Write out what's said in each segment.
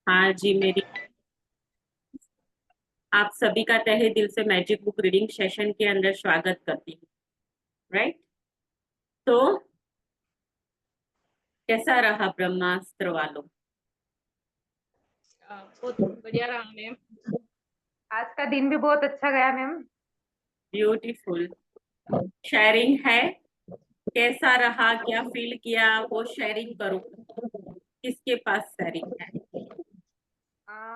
हाँ जी, मेरी आप सभी का तहे दिल से मैजिक बुक रीडिंग सेशन के अंदर स्वागत करती हूँ। राइट। तो कैसा रहा ब्रह्मास्त्र वालों? बहुत बढ़िया रहा मैम। आज का दिन भी बहुत अच्छा गया मैम। ब्यूटीफुल। शेयरिंग है। कैसा रहा, क्या फील किया, वो शेयरिंग करो। किसके पास शेयरिंग है?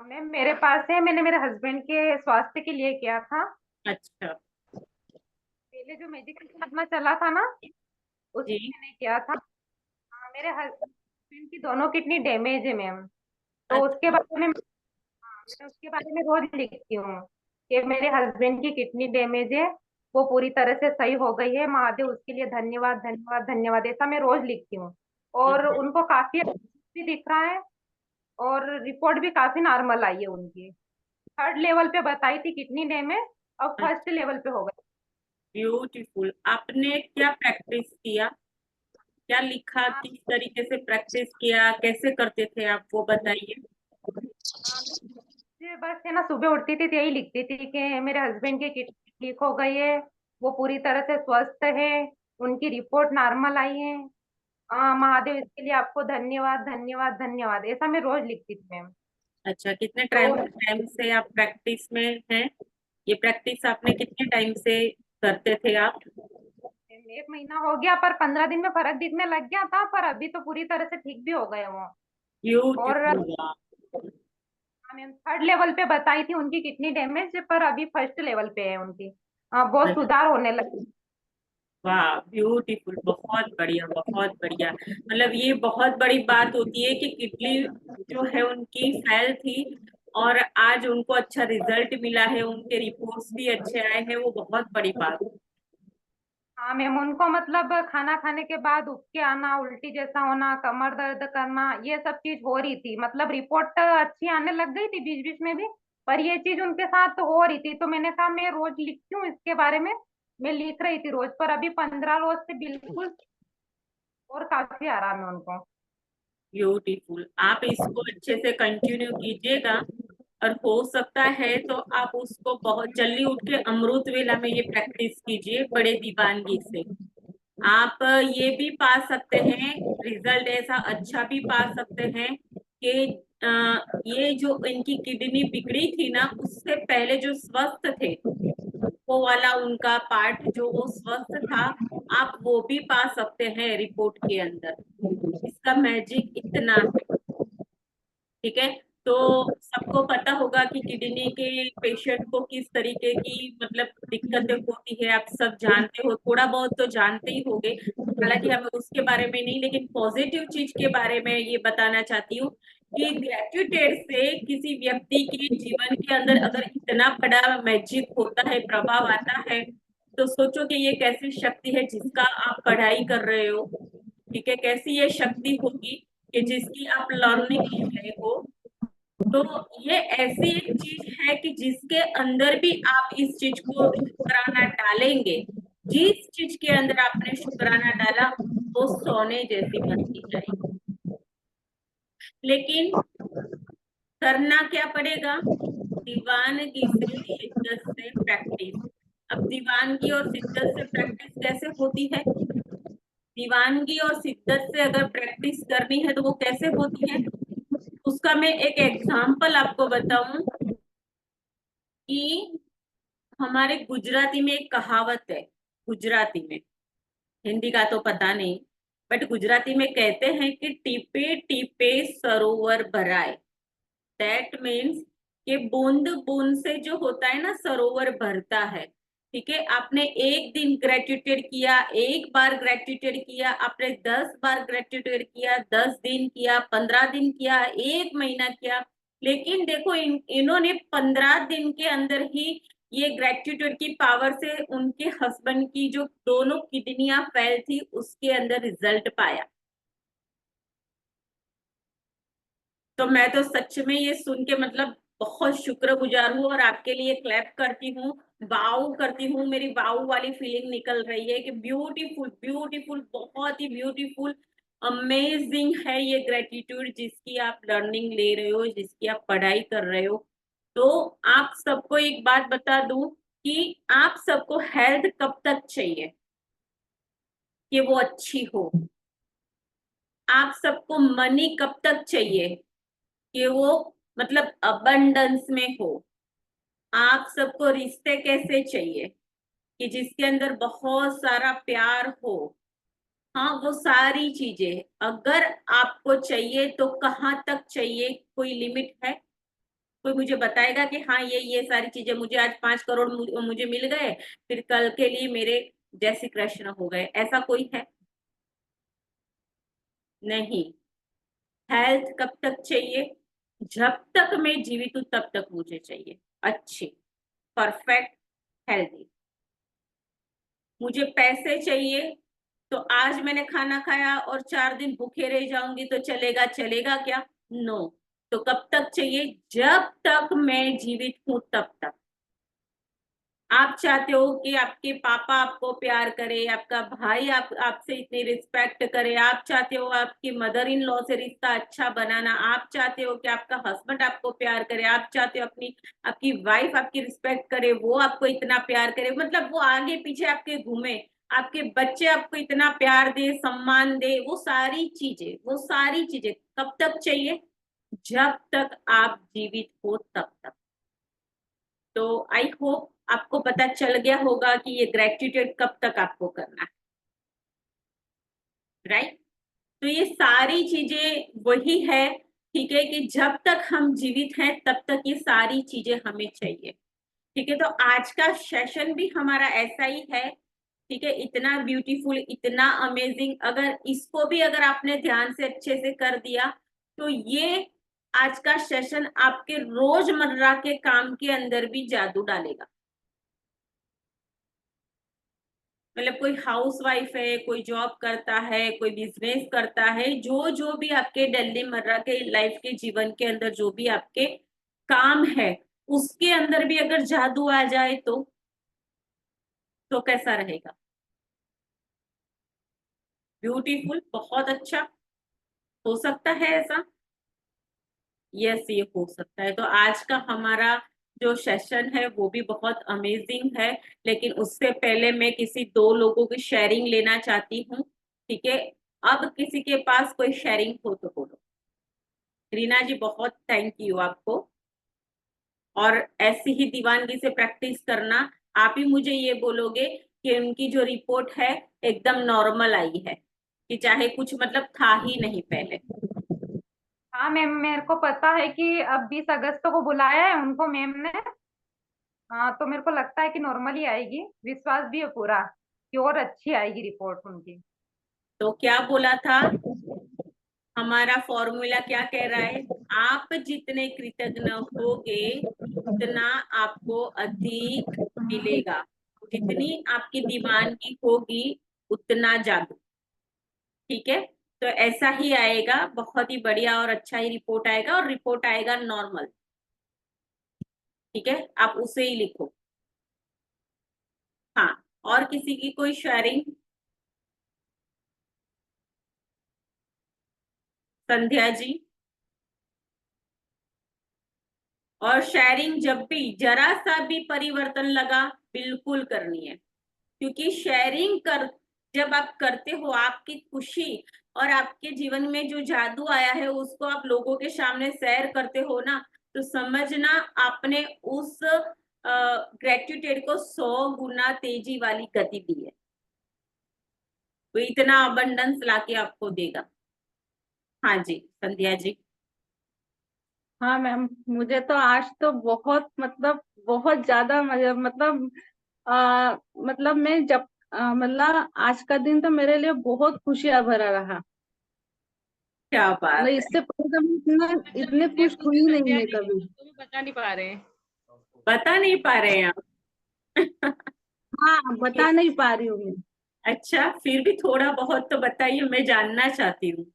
मैम मेरे पास है। मैंने मेरे हस्बैंड के स्वास्थ्य के लिए किया था। अच्छा। पहले जो मेडिकल खत्म चला था ना, जी। उसमें मैंने किया था। मेरे हस्बैंड की दोनों किडनी डैमेज है मैम। तो उसके अच्छा। बारे में मैं उसके बारे में रोज लिखती हूँ कि मेरे हस्बैंड की किडनी डैमेज है, वो पूरी तरह से सही हो गई है, महादेव उसके लिए धन्यवाद धन्यवाद धन्यवाद, ऐसा मैं रोज लिखती हूँ। और उनको काफी अच्छा भी दिख रहा है, और रिपोर्ट भी काफी नॉर्मल आई है उनकी। थर्ड लेवल पे बताई थी किडनी डैमेज, अब फर्स्ट लेवल पे हो गई। ब्यूटीफुल। आपने क्या प्रैक्टिस किया, क्या लिखा, हाँ। किस तरीके से प्रैक्टिस किया, कैसे करते थे आप, वो बताइए। हाँ, मुझे बस है ना, सुबह उठती थी तो यही लिखती थी कि मेरे हस्बैंड की किडनी ठीक हो गई है, वो पूरी तरह से स्वस्थ है, उनकी रिपोर्ट नॉर्मल आई है। महादेव इसके लिए आपको धन्यवाद धन्यवाद धन्यवाद, ऐसा मैं रोज लिखती थी मैम। अच्छा, कितने टाइम तो टाइम से आप प्रैक्टिस में हैं? ये प्रैक्टिस आपने कितने टाइम से करते थे आप? 1 महीना हो गया, पर 15 दिन में फर्क दिखने लग गया था, पर अभी तो पूरी तरह से ठीक भी हो गए वो। और ब्यूटीफुल। मैम थर्ड लेवल पे बताई थी उनकी किडनी डैमेज, पर अभी फर्स्ट लेवल पे है उनकी। बहुत सुधार होने लगा। वाह, ब्यूटीफुल, बहुत बढ़िया, बहुत बढ़िया। मतलब ये बहुत बड़ी बात होती है कि किडनी जो है उनकी फेल थी, और आज उनको अच्छा रिजल्ट मिला है, उनके रिपोर्ट्स भी अच्छे आए हैं, वो बहुत बड़ी बात है। हाँ मैम, उनको मतलब खाना खाने के बाद उबके आना, उल्टी जैसा होना, कमर दर्द करना, ये सब चीज हो रही थी। मतलब रिपोर्ट अच्छी आने लग गई थी बीच बीच में भी, पर ये चीज उनके साथ हो रही थी। तो मैंने कहा मैं रोज लिखती हूँ इसके बारे में। मैं लिख रही थी रोज, पर अभी 15 रोज से बिल्कुल और काफी आराम है उनको। ब्यूटीफुल। आप इसको अच्छे से कंटिन्यू कीजिएगा, और हो सकता है तो आप उसको बहुत जल्दी उठ के अमृत वेला में ये प्रैक्टिस कीजिए बड़े दीवानगी से। आप ये भी पा सकते हैं, रिजल्ट ऐसा अच्छा भी पा सकते हैं कि ये जो इनकी किडनी बिगड़ी थी ना, उससे पहले जो स्वस्थ थे, वो वाला उनका पार्ट जो वो स्वस्थ था, आप वो भी पा सकते हैं रिपोर्ट के अंदर। इसका मैजिक इतना है। ठीक है। तो सबको पता होगा कि किडनी के पेशेंट को किस तरीके की मतलब दिक्कतें होती है, आप सब जानते हो, थोड़ा बहुत तो जानते ही होंगे। हालांकि हमें उसके बारे में नहीं, लेकिन पॉजिटिव चीज के बारे में ये बताना चाहती हूँ कि ग्रेट्यूटेड से किसी व्यक्ति के जीवन के अंदर अगर इतना बड़ा मैजिक होता है, प्रभाव आता है, तो सोचो कि ये कैसी शक्ति है जिसका आप पढ़ाई कर रहे हो। ठीक है, कैसी ये शक्ति होगी कि जिसकी आप लर्निंग ले रहे हो। तो ये ऐसी एक चीज है कि जिसके अंदर भी आप इस चीज को शुक्राना डालेंगे, जिस चीज के अंदर आपने शुक्राना डाला, वो सोने जैसी बनती जाएगी। लेकिन करना क्या पड़ेगा? दीवानगी से, शिद्दत से प्रैक्टिस। अब दीवानगी और शिद्दत से प्रैक्टिस कैसे होती है? दीवानगी और शिद्दत से अगर प्रैक्टिस करनी है तो वो कैसे होती है? उसका मैं एक एग्जाम्पल आपको बताऊं कि हमारे गुजराती में एक कहावत है। गुजराती में, हिंदी का तो पता नहीं, बट गुजराती में कहते हैं कि टीपे टीपे सरोवर भराए। दैट मीन्स कि बूंद बूंद से जो होता है ना, सरोवर भरता है। ठीक है, आपने एक दिन ग्रेटिट्यूड किया, एक बार ग्रेटिट्यूड किया, आपने 10 बार ग्रेटिट्यूड किया, 10 दिन किया, 15 दिन किया, 1 महीना किया, लेकिन देखो इन्होंने 15 दिन के अंदर ही ये ग्रेटिट्यूड की पावर से उनके हस्बैंड की जो दोनों किडनियां फेल थी उसके अंदर रिजल्ट पाया। तो मैं तो सच में ये सुन के मतलब बहुत शुक्रगुजार हूँ, और आपके लिए क्लैप करती हूँ, वाव करती हूँ। मेरी वाव वाली फीलिंग निकल रही है कि ब्यूटीफुल, ब्यूटीफुल, बहुत ही ब्यूटीफुल। अमेजिंग है ये ग्रेटिट्यूड जिसकी आप लर्निंग ले रहे हो, जिसकी आप पढ़ाई कर रहे हो। तो आप सबको एक बात बता दूं कि आप सबको हेल्थ कब तक चाहिए कि वो अच्छी हो। आप सबको मनी कब तक चाहिए कि वो मतलब अबंडेंस में हो। आप सबको रिश्ते कैसे चाहिए कि जिसके अंदर बहुत सारा प्यार हो। हाँ, वो सारी चीजें अगर आपको चाहिए तो कहाँ तक चाहिए, कोई लिमिट है? कोई मुझे बताएगा कि हाँ ये सारी चीजें मुझे आज 5 करोड़ मुझे मिल गए, फिर कल के लिए मेरे जय श्री कृष्ण हो गए, ऐसा कोई है? नहीं। हेल्थ कब तक चाहिए? जब तक मैं जीवित हूं तब तक मुझे चाहिए अच्छी, परफेक्ट, हेल्दी। मुझे पैसे चाहिए तो आज मैंने खाना खाया और 4 दिन भूखे रह जाऊंगी तो चलेगा? चलेगा क्या? नो। तो कब तक चाहिए? जब तक मैं जीवित हूं तब तक। आप चाहते हो कि आपके पापा आपको प्यार करे, आपका भाई आपसे इतनी रिस्पेक्ट करे, आप चाहते हो आपकी मदर इन लॉ से रिश्ता अच्छा बनाना, आप चाहते हो कि आपका हस्बैंड आपको प्यार करे, आप चाहते हो आपकी वाइफ आपकी रिस्पेक्ट करे, वो आपको इतना प्यार करे, मतलब वो आगे पीछे आपके घूमे, आपके बच्चे आपको इतना प्यार दे, सम्मान दे, वो सारी चीजें कब तक चाहिए? जब तक आप जीवित हो तब तक। तो आई होप आपको पता चल गया होगा कि ये ग्रेटिट्यूड कब तक आपको करना है, राइट? तो ये सारी चीजें वही है, ठीक है, कि जब तक हम जीवित हैं तब तक ये सारी चीजें हमें चाहिए। ठीक है, तो आज का सेशन भी हमारा ऐसा ही है। ठीक है, इतना ब्यूटीफुल, इतना अमेजिंग, अगर इसको भी अगर आपने ध्यान से अच्छे से कर दिया तो ये आज का सेशन आपके रोजमर्रा के काम के अंदर भी जादू डालेगा। मतलब कोई हाउस वाइफ है, कोई जॉब करता है, कोई बिजनेस करता है, जो जो भी आपके डेली मर्रा के लाइफ के जीवन के अंदर जो भी आपके काम है उसके अंदर भी अगर जादू आ जाए तो कैसा रहेगा? ब्यूटीफुल, बहुत अच्छा। हो सकता है ऐसा? यस, ये हो सकता है। तो आज का हमारा जो सेशन है वो भी बहुत अमेजिंग है, लेकिन उससे पहले मैं किसी 2 लोगों की शेयरिंग लेना चाहती हूँ। ठीक है, अब किसी के पास कोई शेयरिंग हो तो बोलो। रीना जी, बहुत थैंक यू आपको। और ऐसी ही दीवानगी से प्रैक्टिस करना। आप ही मुझे ये बोलोगे कि उनकी जो रिपोर्ट है एकदम नॉर्मल आई है, कि चाहे कुछ मतलब था ही नहीं पहले। हाँ मैम, मेरे को पता है कि अब 20 अगस्त को बुलाया है उनको मैम ने। हाँ, तो मेरे को लगता है कि नॉर्मली आएगी, विश्वास भी है पूरा कि और अच्छी आएगी रिपोर्ट उनकी। तो क्या बोला था? हमारा फॉर्मूला क्या कह रहा है? आप जितने कृतज्ञ होगे उतना आपको अधिक मिलेगा। जितनी आपकी दीवानगी होगी उतना जादू। ठीक है, तो ऐसा ही आएगा, बहुत ही बढ़िया और अच्छा ही रिपोर्ट आएगा, और रिपोर्ट आएगा नॉर्मल। ठीक है, आप उसे ही लिखो। हाँ, और किसी की कोई शेयरिंग? संध्या जी। और शेयरिंग जब भी जरा सा भी परिवर्तन लगा बिल्कुल करनी है, क्योंकि शेयरिंग कर जब आप करते हो आपकी खुशी और आपके जीवन में जो जादू आया है उसको आप लोगों के सामने शेयर करते हो ना, तो समझना आपने उस ग्रेटिट्यूड को 100 गुना तेजी वाली गति दी है। वो इतना अबंडेंस लाके आपको देगा। हाँ जी, संध्या जी। हाँ मैम, मुझे तो आज तो बहुत मतलब बहुत ज्यादा मतलब मतलब मैं जब मतलब आज का दिन तो मेरे लिए बहुत खुशियां भरा रहा। क्या मतलब बात है! इससे पहले तो मैं अच्छा, इतने मैं खुश खुद हुई नहीं संध्या मैं जी कभी। तो भी बता नहीं पा रहे हैं। बता नहीं पा रहे हैं आप? हाँ, बता नहीं पा रही हूँ मैं। अच्छा, फिर भी थोड़ा बहुत तो बताइए, मैं जानना चाहती हूँ।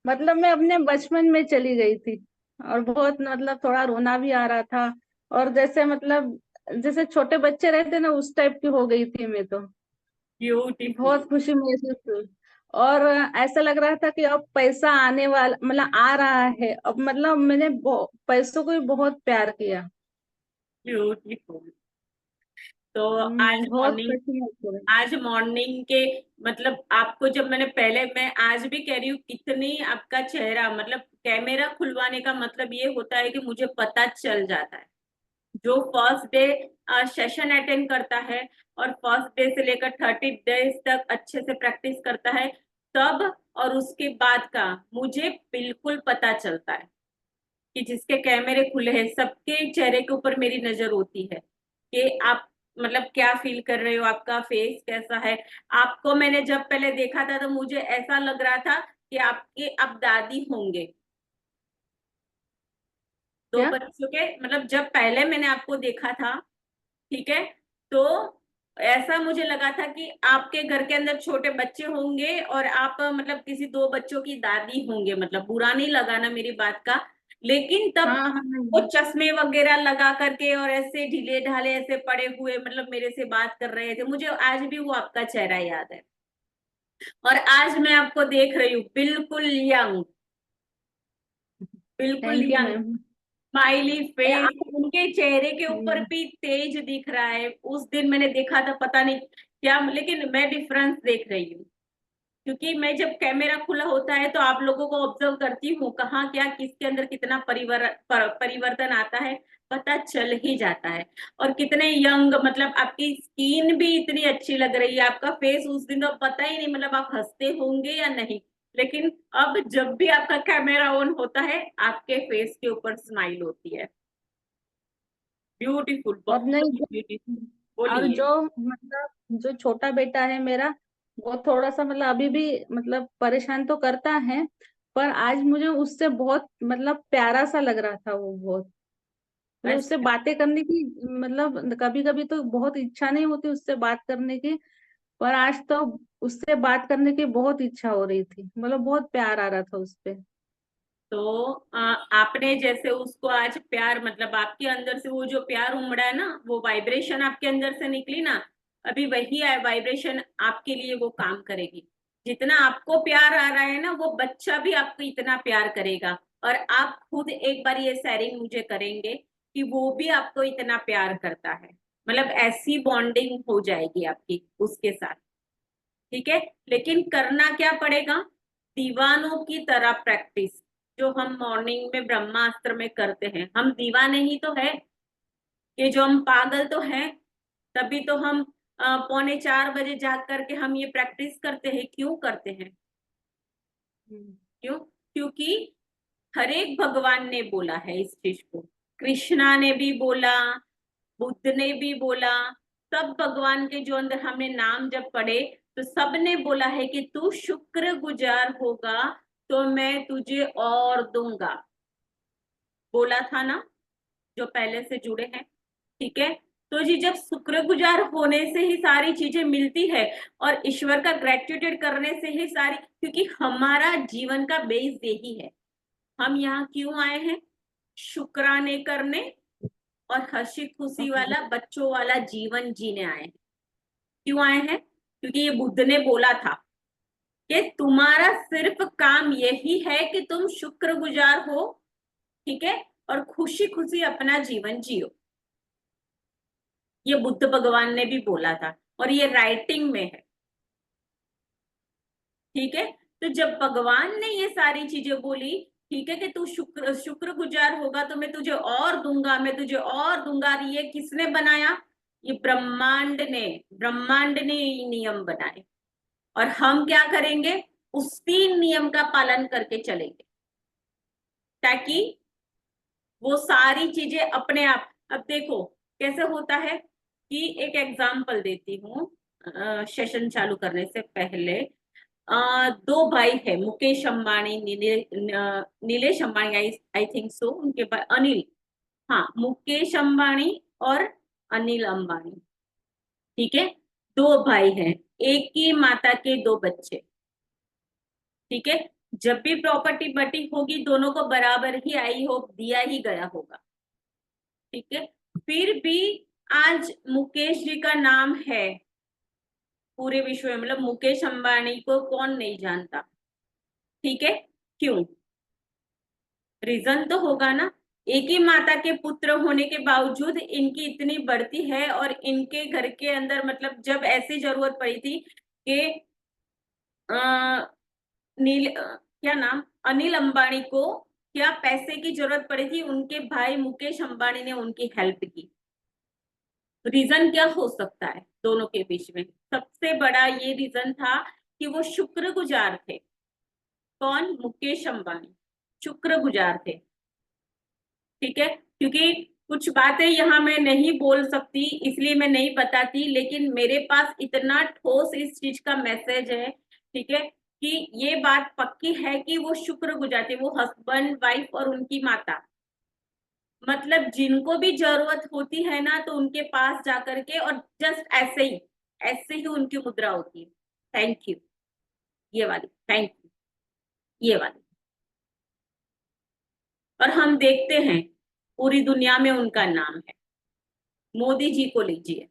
मतलब मैं अपने बचपन में चली गई थी और बहुत मतलब थोड़ा रोना भी आ रहा था। और जैसे मतलब जैसे छोटे बच्चे रहते ना उस टाइप की हो गई थी मैं तो। ब्यूटीफुल। बहुत खुशी महसूस हुई। और ऐसा लग रहा था कि अब पैसा आने वाला, मतलब आ रहा है अब, मतलब मैंने पैसों को भी बहुत प्यार किया। ब्यूटीफुल। तो आज बहुत मॉर्निंग, खुशी महसूस हुई। आज मॉर्निंग के मतलब आपको जब मैंने पहले, मैं आज भी कह रही हूँ कितनी आपका चेहरा, मतलब कैमरा खुलवाने का मतलब ये होता है कि मुझे पता चल जाता है। जो फर्स्ट डे सेशन अटेंड करता है और फर्स्ट डे से लेकर 30 डेज तक अच्छे से प्रैक्टिस करता है, तब और उसके बाद का मुझे बिल्कुल पता चलता है कि जिसके कैमरे खुले हैं सबके चेहरे के ऊपर मेरी नजर होती है कि आप मतलब क्या फील कर रहे हो, आपका फेस कैसा है। आपको मैंने जब पहले देखा था तो मुझे ऐसा लग रहा था कि आपके अब दादी होंगे। दो क्या? बच्चों के मतलब जब पहले मैंने आपको देखा था, ठीक है, तो ऐसा मुझे लगा था कि आपके घर के अंदर छोटे बच्चे होंगे और आप मतलब किसी दो बच्चों की दादी होंगे। मतलब बुरा नहीं लगा ना मेरी बात का, लेकिन हाँ तब हाँ वो हाँ। चश्मे वगैरह लगा करके और ऐसे ढीले ढाले ऐसे पड़े हुए मतलब मेरे से बात कर रहे थे, मुझे आज भी वो आपका चेहरा याद है। और आज मैं आपको देख रही हूँ बिल्कुल यंग, बिल्कुल thank you young, ma'am. Smiley face, उनके चेहरे के ऊपर हम्म, भी तेज दिख रहा है। उस दिन मैंने देखा था पता नहीं क्या, लेकिन मैं डिफरेंस देख रही हूँ क्योंकि मैं जब कैमरा खुला होता है तो आप लोगों को ऑब्जर्व करती हूँ कहाँ क्या किसके अंदर कितना परिवर्तन आता है, पता चल ही जाता है। और कितने यंग, मतलब आपकी स्किन भी इतनी अच्छी लग रही है, आपका फेस उस दिन तो पता ही नहीं मतलब आप हंसते होंगे या नहीं, लेकिन अब जब भी आपका कैमरा ऑन होता है आपके फेस के ऊपर स्माइल होती है। ब्यूटीफुल, और बहुत नहीं, ब्यूटीफुल। और बोलिए। जो मतलब जो छोटा बेटा है मेरा, वो थोड़ा सा मतलब अभी भी मतलब परेशान तो करता है, पर आज मुझे उससे बहुत मतलब प्यारा सा लग रहा था वो बहुत। मुझे उससे अच्छा, बातें करने की मतलब कभी कभी तो बहुत इच्छा नहीं होती उससे बात करने की, पर आज तो उससे बात करने की बहुत इच्छा हो रही थी, मतलब बहुत प्यार आ रहा था उसपे। तो आपने जैसे उसको आज प्यार, मतलब आपके अंदर से वो जो प्यार उमड़ा है ना, वो वाइब्रेशन आपके अंदर से निकली ना, अभी वही है वाइब्रेशन आपके लिए वो काम करेगी। जितना आपको प्यार आ रहा है ना, वो बच्चा भी आपको इतना प्यार करेगा। और आप खुद एक बार ये शेयरिंग मुझे करेंगे कि वो भी आपको इतना प्यार करता है, मतलब ऐसी बॉन्डिंग हो जाएगी आपकी उसके साथ। ठीक है, लेकिन करना क्या पड़ेगा, दीवानों की तरह प्रैक्टिस, जो हम मॉर्निंग में ब्रह्मास्त्र में करते हैं। हम दीवाने ही तो है, कि जो हम पागल तो हैं, तभी तो हम 3:45 बजे जाग करके हम ये प्रैक्टिस करते हैं। क्यों करते हैं, क्यों? क्योंकि हर एक भगवान ने बोला है इस चीज को, कृष्णा ने भी बोला, बुद्ध ने भी बोला, सब भगवान के जो अंदर हमने नाम जब पढ़े तो सब ने बोला है कि तू शुक्र गुजार होगा तो मैं तुझे और दूंगा। बोला था ना, जो पहले से जुड़े हैं। ठीक है, तो जी जब शुक्रगुजार होने से ही सारी चीजें मिलती है और ईश्वर का ग्रेटिट्यूड करने से ही सारी, क्योंकि हमारा जीवन का बेस यही है। हम यहाँ क्यों आए हैं, शुक्राने करने और हंसी खुशी वाला बच्चों वाला जीवन जीने आए हैं। क्यों आए हैं, क्योंकि ये बुद्ध ने बोला था कि तुम्हारा सिर्फ काम यही है कि तुम शुक्रगुजार हो, ठीक है, और खुशी खुशी अपना जीवन जियो। ये बुद्ध भगवान ने भी बोला था और ये राइटिंग में है। ठीक है, तो जब भगवान ने ये सारी चीजें बोली, ठीक है, कि तू शुक्रगुजार होगा तो मैं तुझे और दूंगा, मैं तुझे और दूंगा, ये किसने बनाया, ये ब्रह्मांड ने ये नियम बनाए। और हम क्या करेंगे, उसी नियम का पालन करके चलेंगे ताकि वो सारी चीजें अपने आप। अब देखो कैसे होता है कि एक एग्जाम्पल देती हूँ, सेशन चालू करने से पहले दो भाई है, Mukesh Ambani, Nilesh Ambani, I think so, उनके भाई अनिल, हाँ मुकेश अंबानी और अनिल अंबानी। ठीक है, दो भाई हैं, एक ही माता के दो बच्चे। ठीक है, जब भी प्रॉपर्टी बटी होगी दोनों को बराबर ही आई हो, दिया ही गया होगा। ठीक है, फिर भी आज मुकेश जी का नाम है पूरे विश्व में, मतलब मुकेश अंबानी को कौन नहीं जानता। ठीक है, क्यों? रीजन तो होगा ना। एक ही माता के पुत्र होने के बावजूद इनकी इतनी बढ़ती है, और इनके घर के अंदर मतलब जब ऐसी जरूरत पड़ी थी कि क्या नाम, अनिल अंबानी को क्या पैसे की जरूरत पड़ी थी, उनके भाई मुकेश अंबानी ने उनकी हेल्प की। रीजन क्या हो सकता है दोनों के बीच में? सबसे बड़ा ये रीजन था कि वो शुक्रगुजार थे। कौन? मुकेश अंबानी शुक्रगुजार थे। ठीक है, क्योंकि कुछ बातें यहाँ मैं नहीं बोल सकती, इसलिए मैं नहीं बताती, लेकिन मेरे पास इतना ठोस इस चीज का मैसेज है, ठीक है, कि ये बात पक्की है कि वो शुक्रगुजार थे, वो हस्बैंड वाइफ और उनकी माता, मतलब जिनको भी जरूरत होती है ना तो उनके पास जाकर के, और जस्ट ऐसे ही उनकी मुद्रा होती है, थैंक यू, ये वाली, थैंक यू, ये वाली। और हम देखते हैं पूरी दुनिया में उनका नाम है। मोदी जी को लीजिए,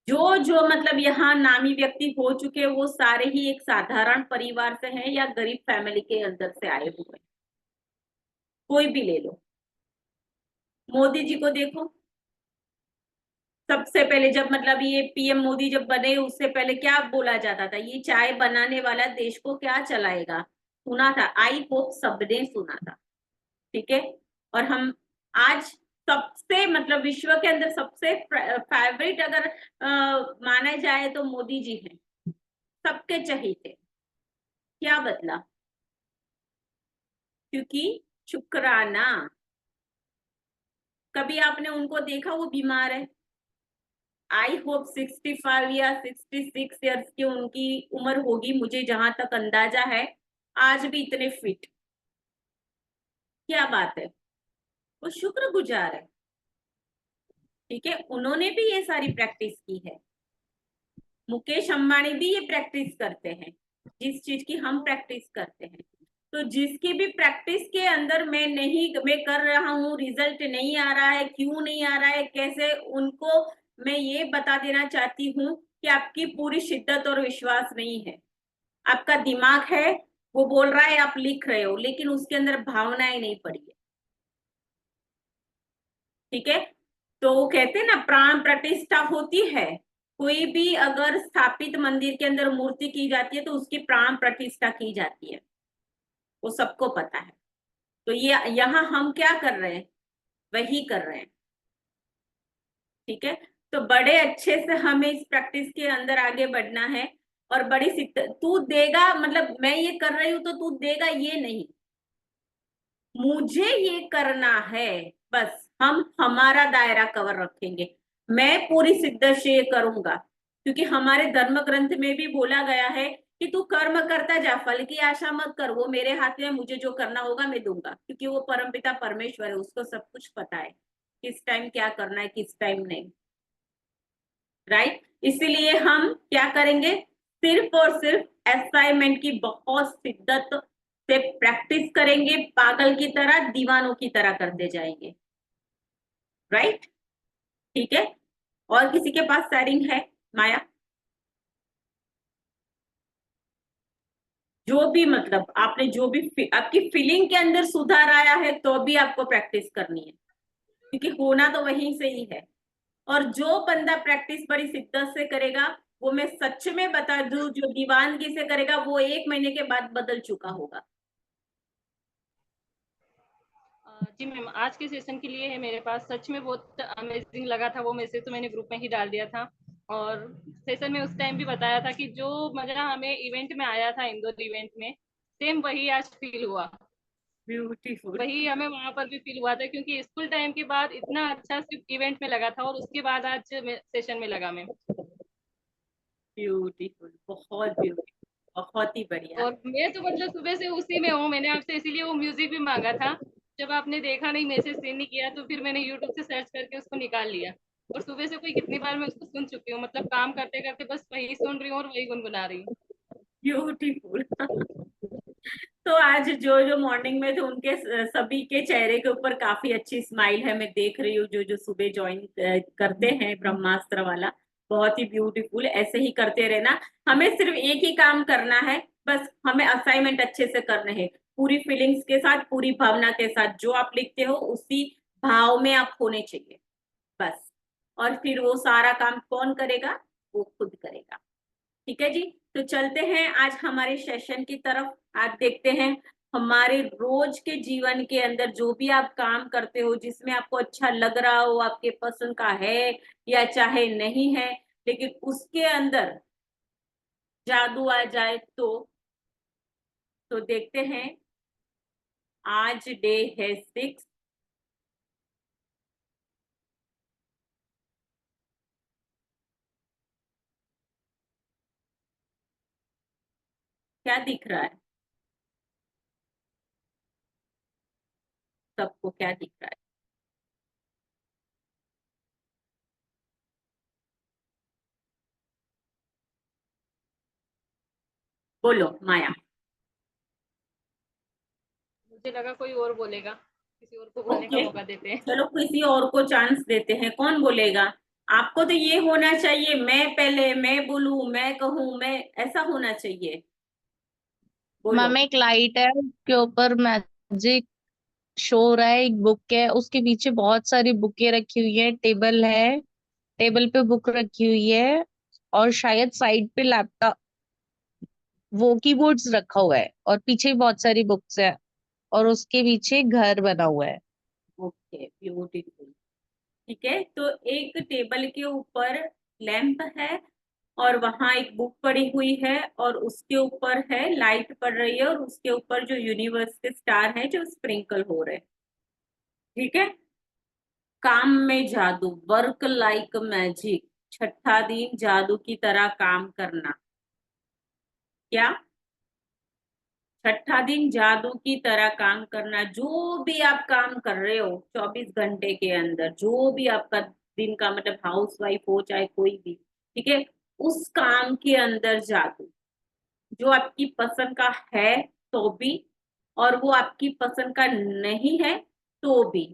जो जो मतलब यहाँ नामी व्यक्ति हो चुके, वो सारे ही एक साधारण परिवार से हैं या गरीब फैमिली के अंदर से आए हुए हैं। कोई भी ले लो, मोदी जी को देखो, सबसे पहले जब मतलब ये पीएम मोदी जब बने, उससे पहले क्या बोला जाता था, ये चाय बनाने वाला देश को क्या चलाएगा, सुना था, आई होप सबने सुना था। ठीक है, और हम आज सबसे मतलब विश्व के अंदर सबसे फेवरेट अगर माना जाए तो मोदी जी हैं, सबके चहेते। क्या बदला? क्योंकि शुक्राना। कभी आपने उनको देखा वो बीमार है? आई होप 65 या 66 ईयर्स की उनकी उम्र होगी, मुझे जहां तक अंदाजा है, आज भी इतने फिट। क्या बात है, वो शुक्रगुजार है। ठीक है, उन्होंने भी ये सारी प्रैक्टिस की है। मुकेश अंबानी भी ये प्रैक्टिस करते हैं, जिस चीज की हम प्रैक्टिस करते हैं। तो जिसकी भी प्रैक्टिस के अंदर मैं कर रहा हूँ, रिजल्ट नहीं आ रहा है, क्यों नहीं आ रहा है, कैसे, उनको मैं ये बता देना चाहती हूँ कि आपकी पूरी शिद्दत और विश्वास नहीं है। आपका दिमाग है, वो बोल रहा है, आप लिख रहे हो, लेकिन उसके अंदर भावनाएं नहीं पड़ी है। ठीक है, तो वो कहते हैं ना, प्राण प्रतिष्ठा होती है। कोई भी अगर स्थापित मंदिर के अंदर मूर्ति की जाती है तो उसकी प्राण प्रतिष्ठा की जाती है, वो सबको पता है। तो ये यहाँ हम क्या कर रहे हैं, वही कर रहे हैं। ठीक है, तो बड़े अच्छे से हमें इस प्रैक्टिस के अंदर आगे बढ़ना है। और बड़ी तू देगा, मतलब मैं ये कर रही हूं तो तू देगा, ये नहीं, मुझे ये करना है, बस हम हमारा दायरा कवर रखेंगे। मैं पूरी शिद्दत से ये करूंगा, क्योंकि हमारे धर्म ग्रंथ में भी बोला गया है कि तू कर्म करता जा, फल की आशा मत कर, वो मेरे हाथ में, मुझे जो करना होगा मैं दूंगा, क्योंकि वो परमपिता परमेश्वर है, उसको सब कुछ पता है, किस टाइम क्या करना है, किस टाइम नहीं। राइट, इसीलिए हम क्या करेंगे, सिर्फ और सिर्फ असाइनमेंट की बहुत शिद्दत से प्रैक्टिस करेंगे, पागल की तरह, दीवानों की तरह करते जाएंगे। राइट, ठीक है, और किसी के पास शेयरिंग है? माया, जो भी मतलब आपने जो भी आपकी फीलिंग के अंदर सुधार आया है तो भी आपको प्रैक्टिस करनी है, क्योंकि होना तो वहीं से ही है। और जो बंदा प्रैक्टिस बड़ी शिद्दत से करेगा, वो मैं सच में बता दूं, जो दीवानगी से करेगा वो 1 महीने के बाद बदल चुका होगा। जी मैम, आज के सेशन के लिए है मेरे पास, सच में बहुत अमेजिंग लगा था। वो मैसेज तो मैंने ग्रुप में ही डाल दिया था, और सेशन में उस टाइम भी बताया था कि जो मजा हमें इवेंट में आया था, इंदौर इवेंट में, सेम वही आज फील हुआ। ब्यूटीफुल, वही हमें वहां पर भी फील हुआ था, क्योंकि स्कूल टाइम के बाद इतना अच्छा सिर्फ इवेंट में लगा था, और उसके बाद आज सेशन में लगा मैम। ब्यूटीफुल, बहुत ब्यूटीफुल, बहुत ही बढ़िया। और मैं तो मतलब सुबह से उसी में हूँ। मैंने आपसे इसीलिए वो म्यूजिक भी मांगा था, जब आपने देखा नहीं, मैसेज सेंड नहीं किया, तो फिर मैंने यूट्यूब से सर्च करके उसको निकाल लिया। और सुबह से कोई कितनी बार मैं उसको सुन चुकी हूँ, मतलब काम करते करते बस वही सुन रही हूँ और वही गुनगुना रही हूँ। ब्यूटीफुल। तो आज जो जो मॉर्निंग में थे उनके सभी के चेहरे के ऊपर काफी अच्छी स्माइल है, मैं देख रही हूँ, जो जो सुबह ज्वाइन करते हैं ब्रह्मास्त्र वाला, बहुत ही ब्यूटीफुल, ऐसे ही करते रहना। हमें सिर्फ एक ही काम करना है, बस हमें असाइनमेंट अच्छे से करने हैं, पूरी फीलिंग्स के साथ, पूरी भावना के साथ। जो आप लिखते हो उसी भाव में आप होने चाहिए, बस। और फिर वो सारा काम कौन करेगा? वो खुद करेगा। ठीक है जी। तो चलते हैं आज हमारे सेशन की तरफ। आज देखते हैं हमारे रोज के जीवन के अंदर जो भी आप काम करते हो, जिसमें आपको अच्छा लग रहा हो, आपके पसंद का है या चाहे नहीं है, लेकिन उसके अंदर जादू आ जाए तो देखते हैं। आज डे है 6। क्या दिख रहा है सबको? क्या दिख रहा है? बोलो माया। मुझे लगा कोई और बोलेगा, किसी और को बोलने का ओके, मौका देते हैं। चलो किसी और को चांस देते हैं। कौन बोलेगा? आपको तो ये होना चाहिए, मैं पहले, मैं बोलूं, मैं कहूं, मैं, ऐसा होना चाहिए। बोलो। मैम एक लाइट है, उसके ऊपर मैजिक शो हो रहा है, एक बुक है, उसके पीछे बहुत सारी बुकें रखी हुई है, टेबल है, टेबल पे बुक रखी हुई है, और शायद साइड पे लैपटॉप, वो कीबोर्ड्स रखा हुआ है, और पीछे भी बहुत सारी बुक्स है, और उसके पीछे घर बना हुआ है। Okay, beautiful. ठीक है, तो एक टेबल के ऊपर लैंप है, और वहां एक बुक पड़ी हुई है, और उसके ऊपर है लाइट पड़ रही है, और उसके ऊपर जो यूनिवर्स के स्टार है जो स्प्रिंकल हो रहे हैं। ठीक है। काम में जादू, वर्क लाइक मैजिक, छठा दिन जादू की तरह काम करना। क्या? छठा दिन जादू की तरह काम करना। जो भी आप काम कर रहे हो 24 घंटे के अंदर, जो भी आपका दिन का मतलब, हाउस वाइफ हो चाहे कोई भी, ठीक है, उस काम के अंदर जादू। जो आपकी पसंद का है तो भी, और वो आपकी पसंद का नहीं है तो भी।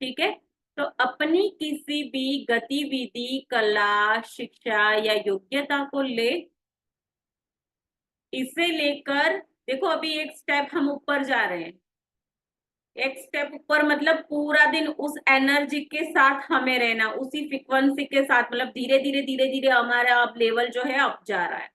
ठीक है। तो अपनी किसी भी गतिविधि, कला, शिक्षा या योग्यता को ले, इसे लेकर, देखो अभी एक स्टेप हम ऊपर जा रहे हैं। एक स्टेप ऊपर मतलब पूरा दिन उस एनर्जी के साथ हमें रहना, उसी फ्रिक्वेंसी के साथ, मतलब धीरे धीरे धीरे धीरे हमारा अब लेवल जो है अप जा रहा है।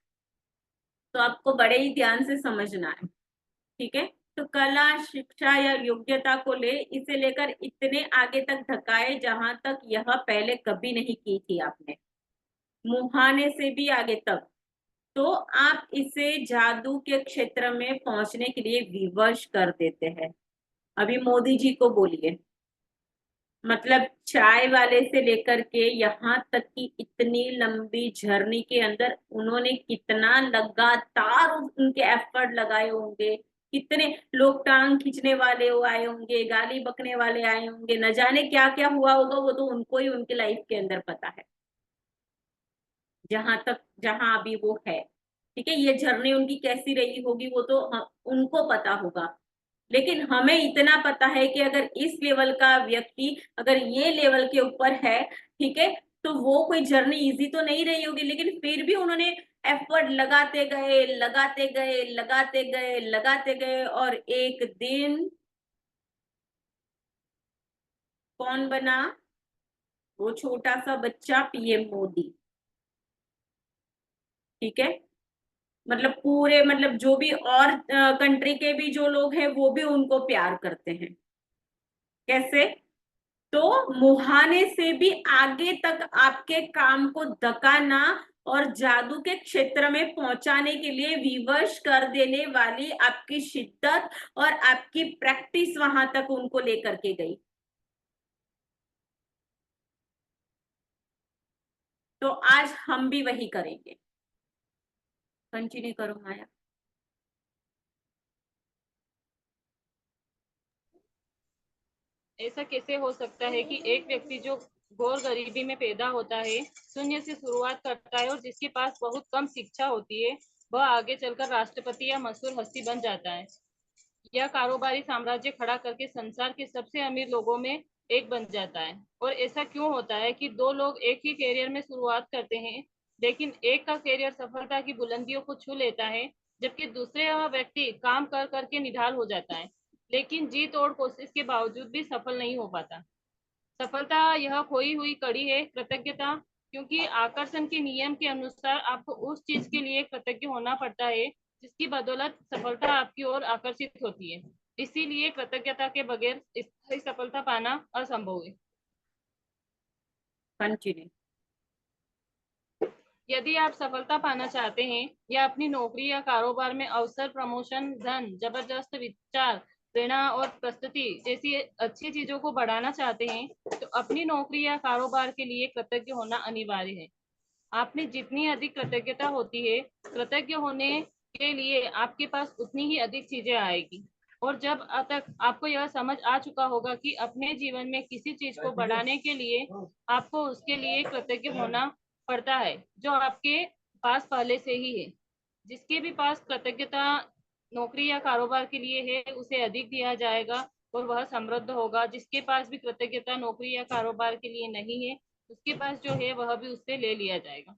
तो आपको बड़े ही ध्यान से समझना है। ठीक है। तो कला, शिक्षा या योग्यता को ले, इसे लेकर इतने आगे तक धकाए जहां तक यह पहले कभी नहीं की थी आपने, मुहाने से भी आगे तक। तो आप इसे जादू के क्षेत्र में पहुंचने के लिए विवश कर देते हैं। अभी मोदी जी को बोलिए, मतलब चाय वाले से लेकर के यहाँ तक की इतनी लंबी जर्नी के अंदर उन्होंने कितना लगातार उनके एफर्ट लगाए होंगे। कितने लोग टांग खींचने वाले वो आए होंगे, गाली बकने वाले आए होंगे, न जाने क्या क्या हुआ होगा, वो तो उनको ही उनकी लाइफ के अंदर पता है। जहां तक, जहां अभी वो है, ठीक है, ये जर्नी उनकी कैसी रही होगी वो तो उनको पता होगा। लेकिन हमें इतना पता है कि अगर इस लेवल का व्यक्ति अगर ये लेवल के ऊपर है, ठीक है, तो वो कोई जर्नी इजी तो नहीं रही होगी, लेकिन फिर भी उन्होंने एफर्ट लगाते गए, लगाते गए, लगाते गए, लगाते गए, और एक दिन कौन बना? वो छोटा सा बच्चा पीएम मोदी। ठीक है। मतलब पूरे, मतलब जो भी और कंट्री के भी जो लोग हैं वो भी उनको प्यार करते हैं। कैसे? तो मुहाने से भी आगे तक आपके काम को धकाना और जादू के क्षेत्र में पहुंचाने के लिए विवश कर देने वाली आपकी शिद्दत और आपकी प्रैक्टिस वहां तक उनको लेकर के गई। तो आज हम भी वही करेंगे। कंटिन्यू करो माया। ऐसा कैसे हो सकता है कि एक व्यक्ति जो घोर गरीबी में पैदा होता है, शून्य से शुरुआत करता है, और जिसके पास बहुत कम शिक्षा होती है, वह आगे चलकर राष्ट्रपति या मशहूर हस्ती बन जाता है, या कारोबारी साम्राज्य खड़ा करके संसार के सबसे अमीर लोगों में एक बन जाता है। और ऐसा क्यों होता है कि दो लोग एक ही करियर में शुरुआत करते हैं, लेकिन एक का करियर सफलता की बुलंदियों को छू लेता है, जबकि दूसरे व्यक्ति काम कर करके निढाल हो जाता है, लेकिन जीत और कोशिश के बावजूद भी सफल नहीं हो पाता। सफलता यह खोई हुई कड़ी है, कृतज्ञता, क्योंकि आकर्षण के नियम के अनुसार आपको उस चीज के लिए कृतज्ञ होना पड़ता है जिसकी बदौलत सफलता आपकी ओर आकर्षित होती है। इसीलिए कृतज्ञता के बगैर स्थायी सफलता पाना असंभव है। कंटिन्यू। यदि आप सफलता पाना चाहते हैं या अपनी नौकरी या कारोबार में अवसर, प्रमोशन, धन, जबरदस्त विचार, प्रेरणा और प्रस्तुति जैसी अच्छी चीजों को बढ़ाना चाहते हैं, तो अपनी नौकरी या कारोबार के लिए कृतज्ञ होना अनिवार्य है। आप में जितनी अधिक कृतज्ञता होती है, कृतज्ञ होने के लिए आपके पास उतनी ही अधिक चीजें आएगी। और जब तक आपको यह समझ आ चुका होगा कि अपने जीवन में किसी चीज को बढ़ाने के लिए आपको उसके लिए कृतज्ञ होना पड़ता है जो आपके पास पहले से ही है। जिसके भी पास कृतज्ञता नौकरी या कारोबार के लिए है, उसे अधिक दिया जाएगा और वह समृद्ध होगा। जिसके पास भी कृतज्ञता नौकरी या कारोबार के लिए नहीं है, उसके पास जो है वह भी उससे ले लिया जाएगा।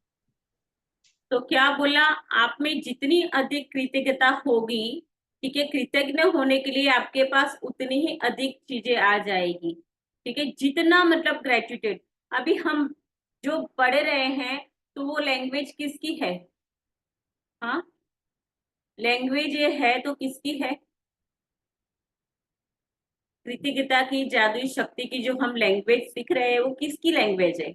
तो क्या बोला, आप में जितनी अधिक कृतज्ञता होगी, ठीक है, कृतज्ञ होने के लिए आपके पास उतनी ही अधिक चीजें आ जाएगी। ठीक है, जितना मतलब ग्रेटिट्यूड। अभी हम जो पढ़ रहे हैं, तो वो लैंग्वेज किसकी है? हाँ, लैंग्वेज ये है तो किसकी है? कृतज्ञता की जादुई शक्ति की जो हम लैंग्वेज सीख रहे हैं, वो किसकी लैंग्वेज है?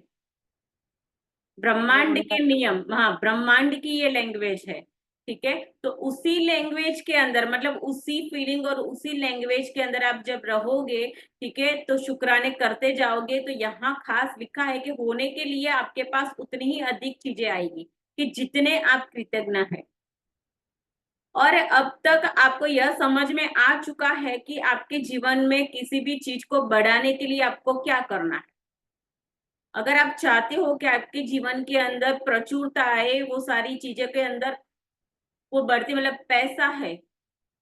ब्रह्मांड के नियम, हाँ, ब्रह्मांड की ये लैंग्वेज है। ठीक है, तो उसी लैंग्वेज के अंदर, मतलब उसी फीलिंग और उसी लैंग्वेज के अंदर आप जब रहोगे, ठीक है, तो शुक्राने करते जाओगे, तो यहाँ खास लिखा है कि होने के लिए आपके पास उतनी ही अधिक चीजें आएगी कि जितने आप कृतज्ञ हैं। और अब तक आपको यह समझ में आ चुका है कि आपके जीवन में किसी भी चीज को बढ़ाने के लिए आपको क्या करना है। अगर आप चाहते हो कि आपके जीवन के अंदर प्रचुरता आए, वो सारी चीजों के अंदर वो बढ़ती, मतलब पैसा है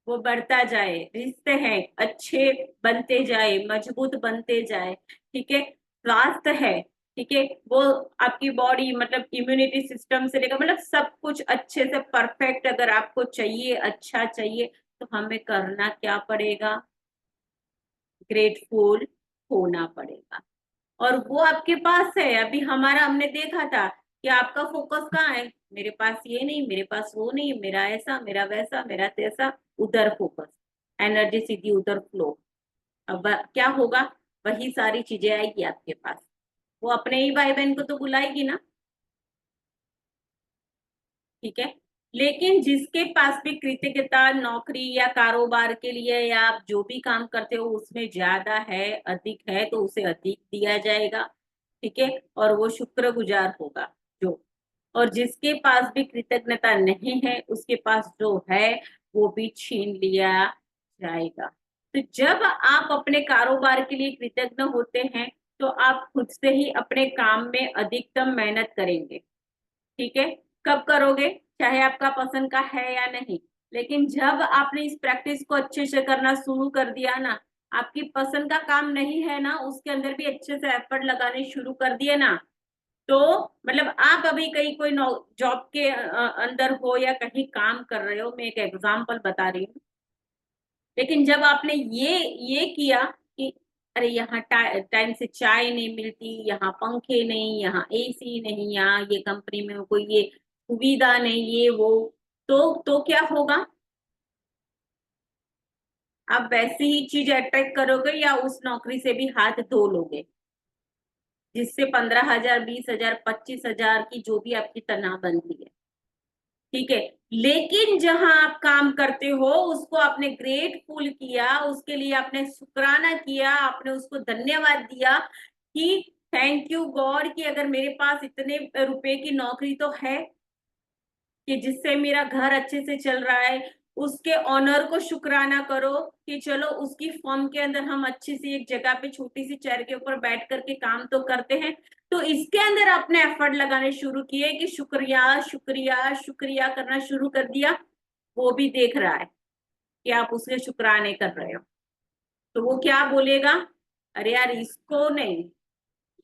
वो बढ़ता जाए, रिश्ते हैं अच्छे बनते जाए, मजबूत बनते जाए, ठीक है, स्वास्थ्य है, ठीक है, वो आपकी बॉडी, मतलब इम्यूनिटी सिस्टम से लेकर, मतलब सब कुछ अच्छे से परफेक्ट अगर आपको चाहिए, अच्छा चाहिए, तो हमें करना क्या पड़ेगा? ग्रेटफुल होना पड़ेगा। और वो आपके पास है। अभी हमने देखा था कि आपका फोकस कहाँ है, मेरे पास ये नहीं, मेरे पास वो नहीं, मेरा ऐसा, मेरा वैसा, मेरा तैसा, उधर फोकस, एनर्जी सीधी उधर फ्लो। अब क्या होगा? वही सारी चीजें आएगी आपके पास। वो अपने ही भाई बहन को तो बुलाएगी ना, ठीक है। लेकिन जिसके पास भी कृतज्ञता नौकरी या कारोबार के लिए या आप जो भी काम करते हो उसमें ज्यादा है, अधिक है, तो उसे अधिक दिया जाएगा, ठीक है, और वो शुक्रगुजार होगा जो। और जिसके पास भी कृतज्ञता नहीं है, उसके पास जो है वो भी छीन लिया जाएगा। तो जब आप अपने कारोबार के लिए कृतज्ञ होते हैं, तो आप खुद से ही अपने काम में अधिकतम मेहनत करेंगे, ठीक है। कब करोगे? चाहे आपका पसंद का है या नहीं, लेकिन जब आपने इस प्रैक्टिस को अच्छे से करना शुरू कर दिया ना, आपकी पसंद का काम नहीं है ना, उसके अंदर भी अच्छे से एफर्ट लगाने शुरू कर दिए ना, तो मतलब आप अभी कहीं कोई जॉब के अंदर हो या कहीं काम कर रहे हो, मैं एक एग्जांपल बता रही हूँ, लेकिन जब आपने ये किया कि अरे यहाँ टाइम से चाय नहीं मिलती, यहाँ पंखे नहीं, यहाँ एसी नहीं, यहाँ ये कंपनी में कोई ये सुविधा नहीं, ये वो, तो क्या होगा? आप वैसी ही चीज अट्रैक्ट करोगे या उस नौकरी से भी हाथ धो लोगे, जिससे 15,000, 20,000, 25,000 की जो भी आपकी तनख्वाह बनती है, ठीक है। लेकिन जहां आप काम करते हो उसको आपने ग्रेटफुल किया, उसके लिए आपने शुक्राना किया, आपने उसको धन्यवाद दिया कि थैंक यू गॉड कि अगर मेरे पास इतने रुपए की नौकरी तो है कि जिससे मेरा घर अच्छे से चल रहा है, उसके ऑनर को शुक्राना करो कि चलो उसकी फर्म के अंदर हम अच्छी सी एक जगह पे छोटी सी चेयर के ऊपर बैठ करके काम तो करते हैं। तो इसके अंदर अपने एफर्ट लगाने शुरू किए कि शुक्रिया शुक्रिया शुक्रिया करना शुरू कर दिया। वो भी देख रहा है कि आप उसके शुक्राने कर रहे हो, तो वो क्या बोलेगा? अरे यार इसको नहीं,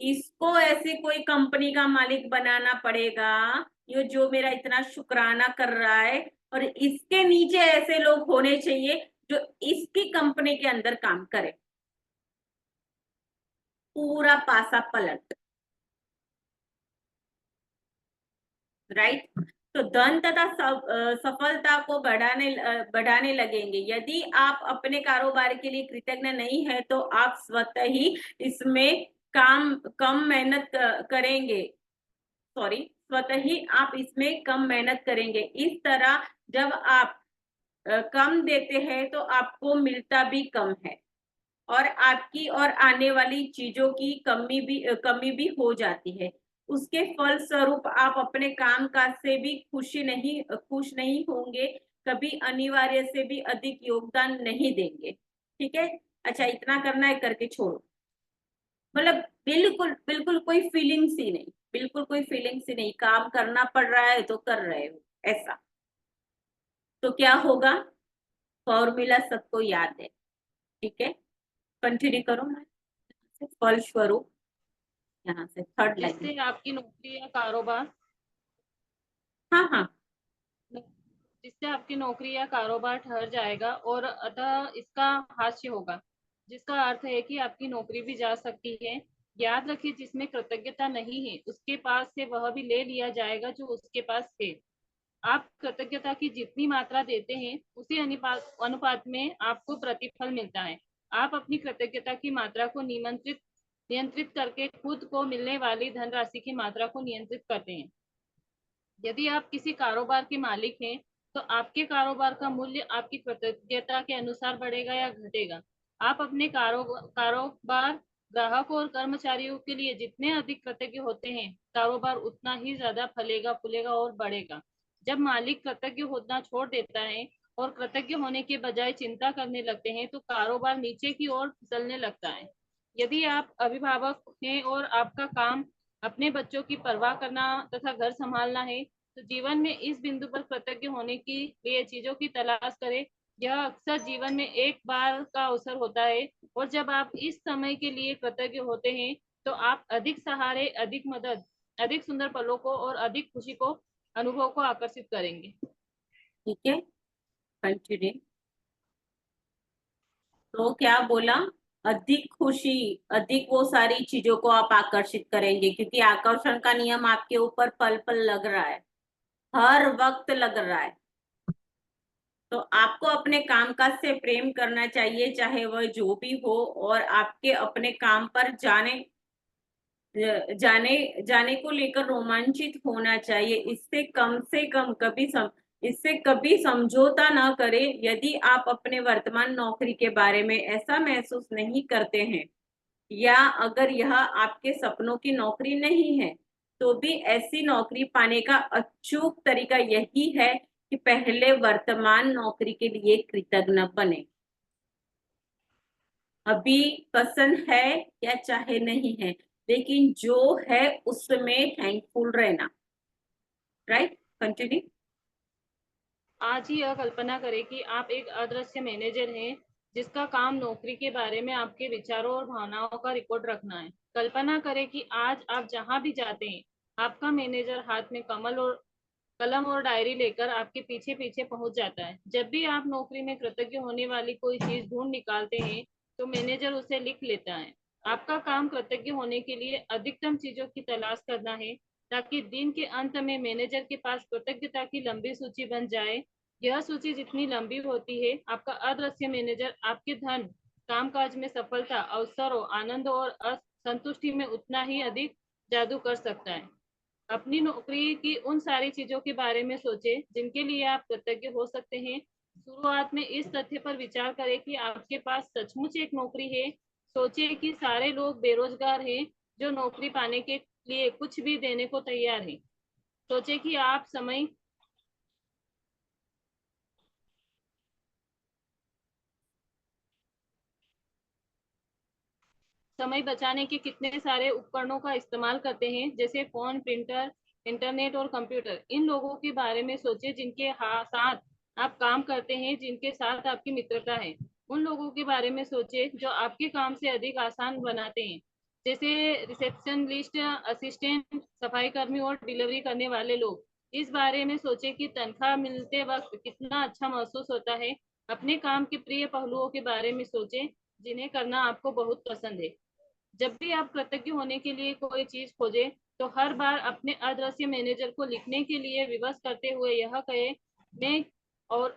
इसको ऐसी कोई कंपनी का मालिक बनाना पड़ेगा, ये जो मेरा इतना शुक्राना कर रहा है, और इसके नीचे ऐसे लोग होने चाहिए जो इसकी कंपनी के अंदर काम करे, पूरा पासा पलट। राइट। तो धन तथा सफलता को बढ़ाने लगेंगे। यदि आप अपने कारोबार के लिए कृतज्ञ नहीं है तो आप स्वतः ही इसमें काम कम मेहनत करेंगे। सॉरी, स्वतः ही आप इसमें कम मेहनत करेंगे। इस तरह जब आप कम देते हैं तो आपको मिलता भी कम है, और आपकी और आने वाली चीजों की कमी भी हो जाती है। उसके फल स्वरूप आप अपने काम काज से भी खुश नहीं होंगे, कभी अनिवार्य से भी अधिक योगदान नहीं देंगे। ठीक है, अच्छा इतना करना है, करके छोड़ो। मतलब बिल्कुल बिल्कुल कोई फीलिंग्स ही नहीं, बिल्कुल कोई फीलिंग्स ही नहीं, काम करना पड़ रहा है तो कर रहे हो ऐसा। तो क्या होगा, फॉर्मूला सबको याद है। ठीक है, कंटिन्यू करो ना, फलस्वरूप यहाँ से थर्ड लाइन। जिससे आपकी नौकरी या कारोबार हाँ हाँ। जिससे आपकी नौकरी या कारोबार ठहर जाएगा और अतः इसका हास्य होगा, जिसका अर्थ है कि आपकी नौकरी भी जा सकती है। याद रखिए, जिसमें कृतज्ञता नहीं है उसके पास से वह भी ले लिया जाएगा जो उसके पास है। आप कृतज्ञता की जितनी मात्रा देते हैं उसी अनुपात में आपको प्रतिफल मिलता है। आप अपनी कृतज्ञता की मात्रा को नियंत्रित करके खुद को मिलने वाली धनराशि की मात्रा को नियंत्रित करते हैं। यदि आप किसी कारोबार के मालिक हैं तो आपके कारोबार का मूल्य आपकी कृतज्ञता के अनुसार बढ़ेगा या घटेगा। आप अपने कारोबार, ग्राहकों और कर्मचारियों के लिए जितने अधिक कृतज्ञ होते हैं, कारोबार उतना ही ज्यादा फलेगा, फूलेगा और बढ़ेगा। जब मालिक कृतज्ञ होना छोड़ देता है और कृतज्ञ होने के बजाय चिंता करने लगते हैं तो कारोबार नीचे की ओर फिसलने लगता है। यदि आप अभिभावक हैं और आपका काम अपने बच्चों की परवाह करना तथा घर संभालना है, तो जीवन में इस बिंदु पर कृतज्ञ होने के लिए चीजों की तलाश करें। यह अक्सर जीवन में एक बार का अवसर होता है, और जब आप इस समय के लिए कृतज्ञ होते हैं तो आप अधिक सहारे, अधिक मदद, अधिक सुंदर पलों को और अधिक खुशी को अनुभव को आकर्षित करेंगे। ठीक है, कंटिन्यू। तो क्या बोला, अधिक खुशी, अधिक वो सारी चीजों को आप आकर्षित करेंगे, क्योंकि आकर्षण का नियम आपके ऊपर पल पल लग रहा है, हर वक्त लग रहा है। तो आपको अपने कामकाज से प्रेम करना चाहिए, चाहे वह जो भी हो, और आपके अपने काम पर जाने जाने को लेकर रोमांचित होना चाहिए। इससे कभी समझौता ना करें। यदि आप अपने वर्तमान नौकरी के बारे में ऐसा महसूस नहीं करते हैं, या अगर यह आपके सपनों की नौकरी नहीं है, तो भी ऐसी नौकरी पाने का अचूक तरीका यही है कि पहले वर्तमान नौकरी के लिए कृतज्ञ बने। अभी पसंद है या चाहे नहीं है, लेकिन जो है उसमें थैंकफुल रहना। Right, continue. आज ही यह कल्पना करें कि आप एक अदृश्य मैनेजर हैं जिसका काम नौकरी के बारे में आपके विचारों और भावनाओं का रिकॉर्ड रखना है। कल्पना करें कि आज आप जहां भी जाते हैं, आपका मैनेजर हाथ में कलम और डायरी लेकर आपके पीछे पीछे पहुंच जाता है। जब भी आप नौकरी में कृतज्ञ होने वाली कोई चीज ढूंढ निकालते हैं तो मैनेजर उसे लिख लेता है। आपका काम कृतज्ञ होने के लिए अधिकतम चीजों की तलाश करना है, ताकि दिन के अंत में मैनेजर के पास कृतज्ञता की लंबी सूची बन जाए। यह सूची जितनी लंबी होती है, आपका अदृश्य मैनेजर आपके धन, कामकाज में सफलता, अवसरों, आनंद और असंतुष्टि में उतना ही अधिक जादू कर सकता है। अपनी नौकरी की उन सारी चीजों के बारे में सोचें जिनके लिए आप कृतज्ञ हो सकते हैं। शुरुआत में इस तथ्य पर विचार करें कि आपके पास सचमुच एक नौकरी है। सोचिए कि सारे लोग बेरोजगार हैं जो नौकरी पाने के लिए कुछ भी देने को तैयार हैं। सोचिए कि आप समय बचाने के कितने सारे उपकरणों का इस्तेमाल करते हैं, जैसे फोन, प्रिंटर, इंटरनेट और कंप्यूटर। इन लोगों के बारे में सोचिए जिनके साथ आप काम करते हैं, जिनके साथ आपकी मित्रता है। उन लोगों के बारे में सोचे जो आपके काम से अधिक आसान बनाते हैं, जैसे रिसेप्शनिस्ट, असिस्टेंट, सफाई कर्मी और डिलीवरी करने वाले लोग। इस बारे में सोचे कि तनख्वाह मिलते वक्त कितना अच्छा महसूस होता है। अपने काम के प्रिय पहलुओं के बारे में सोचे जिन्हें करना आपको बहुत पसंद है। जब भी आप कृतज्ञ होने के लिए कोई चीज खोजे तो हर बार अपने अदृश्य मैनेजर को लिखने के लिए विवश करते हुए यह कहे, मैं और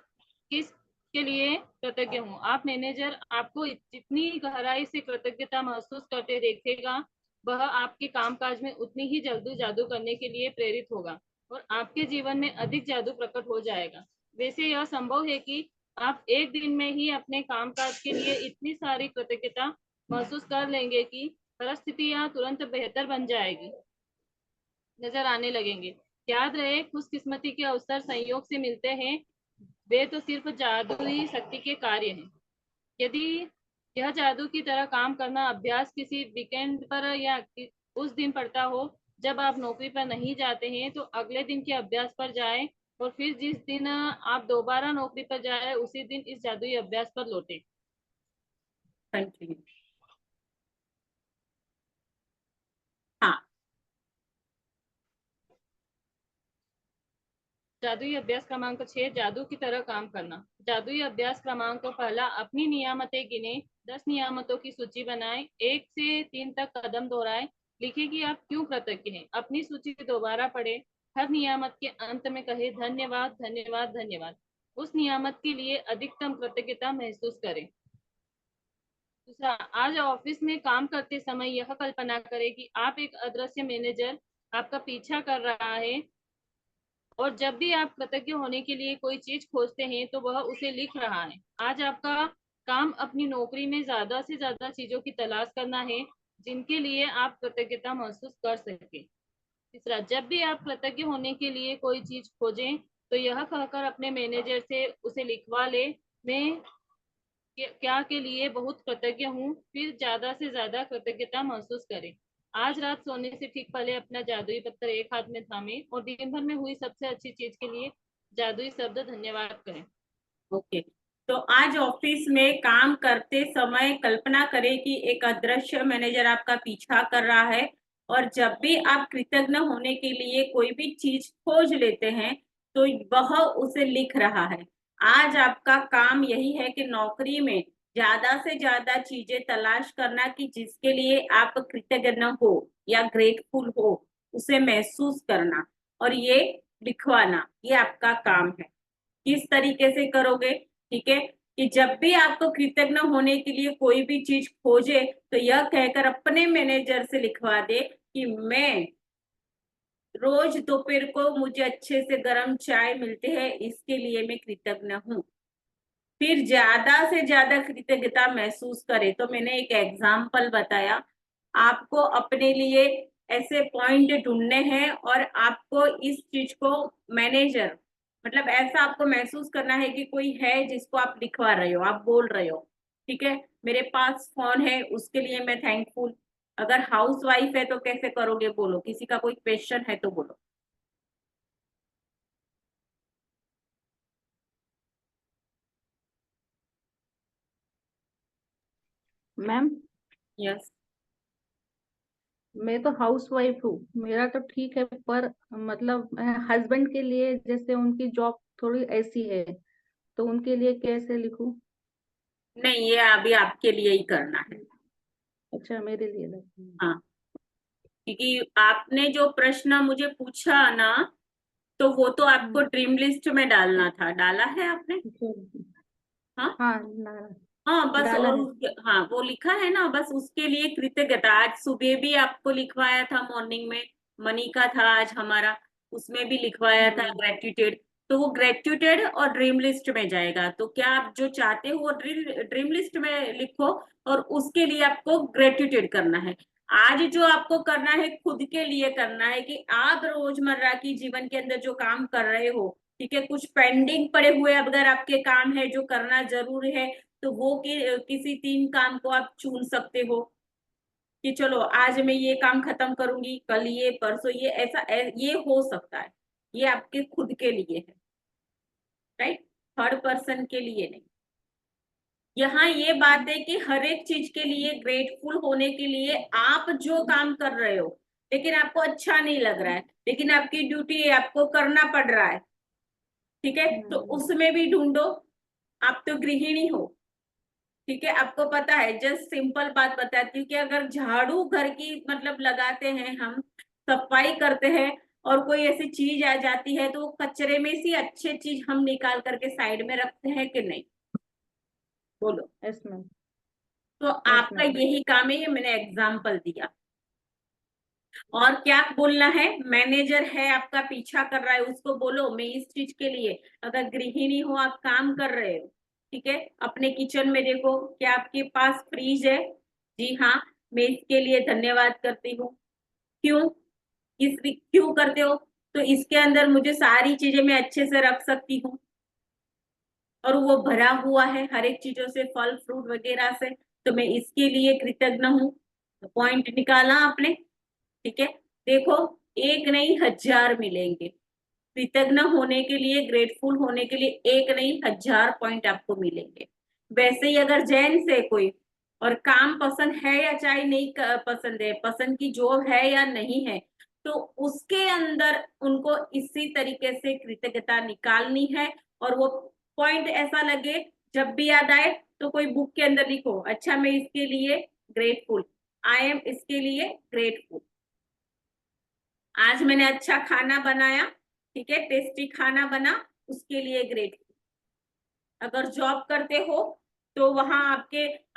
किस के लिए कृतज्ञ हूँ। आप मैनेजर आपको जितनी गहराई से कृतज्ञता महसूस करते देखेगा, वह आपके कामकाज में उतनी ही जल्दी जादू करने के लिए प्रेरित होगा और आपके जीवन में अधिक जादू प्रकट हो जाएगा। वैसे यह संभव है कि आप एक दिन में ही अपने कामकाज के लिए इतनी सारी कृतज्ञता महसूस कर लेंगे कि परिस्थितियां तुरंत बेहतर बन जाएगी, नजर आने लगेंगे। याद रहे, खुशकिस्मती के अवसर संयोग से मिलते हैं, वे तो सिर्फ जादुई शक्ति के कार्य हैं। यदि यह जादू की तरह काम करना अभ्यास किसी वीकेंड पर या उस दिन पड़ता हो जब आप नौकरी पर नहीं जाते हैं, तो अगले दिन के अभ्यास पर जाएं और फिर जिस दिन आप दोबारा नौकरी पर जाए उसी दिन इस जादुई अभ्यास पर लौटे। कंटिन्यू। हाँ, जादुई अभ्यास क्रमांक 6, जादू की तरह काम करना। जादुई अभ्यास क्रमांक पहला, अपनी नियामतें गिने। 10 नियामतों की सूची बनाएं। 1 से 3 तक कदम दोहराएं। लिखें कि आप क्यों कृतज्ञ हैं। अपनी सूची दोबारा पढ़ें। हर नियामत के अंत में कहे, धन्यवाद धन्यवाद धन्यवाद। उस नियामत के लिए अधिकतम कृतज्ञता महसूस करें। दूसरा, आज ऑफिस में काम करते समय यह कल्पना करें कि आप एक अदृश्य मैनेजर आपका पीछा कर रहा है और जब भी आप कृतज्ञ होने के लिए कोई चीज खोजते हैं तो वह उसे लिख रहा है। आज आपका काम अपनी नौकरी में ज्यादा से ज्यादा चीजों की तलाश करना है जिनके लिए आप कृतज्ञता महसूस कर सके। तीसरा, जब भी आप कृतज्ञ होने के लिए कोई चीज खोजें तो यह कहकर अपने मैनेजर से उसे लिखवा ले, मैं क्या के लिए बहुत कृतज्ञ हूँ। फिर ज्यादा से ज्यादा कृतज्ञता महसूस करें। आज रात सोने से ठीक पहले अपना जादुई पत्थर एक हाथ में थामे और दिन भर में हुई सबसे अच्छी चीज के लिए जादुई शब्द धन्यवाद करें। ओके। तो आज ऑफिस में काम करते समय कल्पना करें कि एक अदृश्य मैनेजर आपका पीछा कर रहा है और जब भी आप कृतज्ञ होने के लिए कोई भी चीज खोज लेते हैं तो वह उसे लिख रहा है। आज आपका काम यही है कि नौकरी में ज्यादा से ज्यादा चीजें तलाश करना कि जिसके लिए आप कृतज्ञ हो या ग्रेटफुल हो, उसे महसूस करना और ये लिखवाना, ये आपका काम है। किस तरीके से करोगे? ठीक है, कि जब भी आपको कृतज्ञ होने के लिए कोई भी चीज खोजे तो यह कहकर अपने मैनेजर से लिखवा दे कि मैं रोज दोपहर को मुझे अच्छे से गर्म चाय मिलते हैं, इसके लिए मैं कृतज्ञ हूँ। फिर ज्यादा से ज्यादा कृतज्ञता महसूस करे। तो मैंने एक एग्जाम्पल बताया, आपको अपने लिए ऐसे पॉइंट ढूंढने हैं और आपको इस चीज को मैनेजर, मतलब ऐसा आपको महसूस करना है कि कोई है जिसको आप लिखवा रहे हो, आप बोल रहे हो ठीक है मेरे पास फोन है उसके लिए मैं थैंकफुल। अगर हाउस वाइफ है तो कैसे करोगे बोलो, किसी का कोई क्वेश्चन है तो बोलो। Ma'am, yes. मैं तो हाउस वाइफ हूँ, मेरा तो ठीक है, पर मतलब हस्बैंड के लिए जैसे उनकी जॉब थोड़ी ऐसी है, तो उनके लिए कैसे लिखूं? नहीं, ये अभी आपके लिए ही करना है। अच्छा, मेरे लिए लग हाँ, क्योंकि आपने जो प्रश्न मुझे पूछा ना, तो वो तो आपको ड्रीम लिस्ट में डालना था, डाला है आपने? हाँ हाँ ना, हाँ, बस डाला और है। उसके, हाँ वो लिखा है ना, बस उसके लिए कृतज्ञता। आज सुबह भी आपको लिखवाया था, मॉर्निंग में मनी का था आज हमारा, उसमें भी लिखवाया था हम्म, ग्रेटिट्यूड। तो वो ग्रेटिट्यूड और ड्रीम लिस्ट में जाएगा। तो क्या आप जो चाहते हो वो ड्रीम लिस्ट में लिखो और उसके लिए आपको ग्रेटिट्यूड करना है। आज जो आपको करना है खुद के लिए करना है कि आप रोजमर्रा की जीवन के अंदर जो काम कर रहे हो, ठीक है, कुछ पेंडिंग पड़े हुए अगर आपके काम है जो करना जरूरी है, तो वो किसी 3 काम को आप चुन सकते हो कि चलो आज मैं ये काम खत्म करूंगी, कल ये, परसों ये, ऐसा ये हो सकता है। ये आपके खुद के लिए है, राइट, थर्ड पर्सन के लिए नहीं। यहाँ ये बात है कि हर एक चीज के लिए ग्रेटफुल होने के लिए आप जो काम कर रहे हो लेकिन आपको अच्छा नहीं लग रहा है, लेकिन आपकी ड्यूटी है, आपको करना पड़ रहा है, ठीक है, तो उसमें भी ढूंढो। आप तो गृहिणी हो, ठीक है, आपको पता है, जस्ट सिंपल बात बताती हूँ कि अगर झाड़ू घर की मतलब लगाते हैं, हम सफाई करते हैं और कोई ऐसी चीज आ जाती है तो वो कचरे में से अच्छी चीज हम निकाल करके साइड में रखते हैं कि नहीं, बोलो। Yes ma'am. तो यस आपका मैम। यही काम है, ये मैंने एग्जाम्पल दिया। और क्या बोलना है, मैनेजर है आपका पीछा कर रहा है, उसको बोलो मैं इस चीज के लिए, अगर गृहिणी हो आप काम कर रहे हो, ठीक है, अपने किचन में देखो क्या आपके पास फ्रीज है, जी हाँ, मैं इसके लिए धन्यवाद करती हूँ। क्यों, क्यों करते हो, तो इसके अंदर मुझे सारी चीजें मैं अच्छे से रख सकती हूँ और वो भरा हुआ है हर एक चीजों से, फल फ्रूट वगैरह से, तो मैं इसके लिए कृतज्ञ हूँ। पॉइंट निकाला आपने, ठीक है, देखो एक नहीं हजार मिलेंगे, कृतज्ञ होने के लिए, ग्रेटफुल होने के लिए एक नहीं हजार पॉइंट आपको मिलेंगे। वैसे ही अगर जैन से कोई और काम पसंद है या चाहे नहीं पसंद है, पसंद की जॉब है या नहीं है, तो उसके अंदर उनको इसी तरीके से कृतज्ञता निकालनी है। और वो पॉइंट ऐसा लगे, जब भी याद आए तो कोई बुक के अंदर लिखो, अच्छा मैं इसके लिए ग्रेटफुल, आई एम इसके लिए ग्रेटफुल, आज मैंने अच्छा खाना बनाया, ठीक है, टेस्टी खाना बना, उसके लिए ग्रेटफुल। अगर जॉब करते हो तो वहां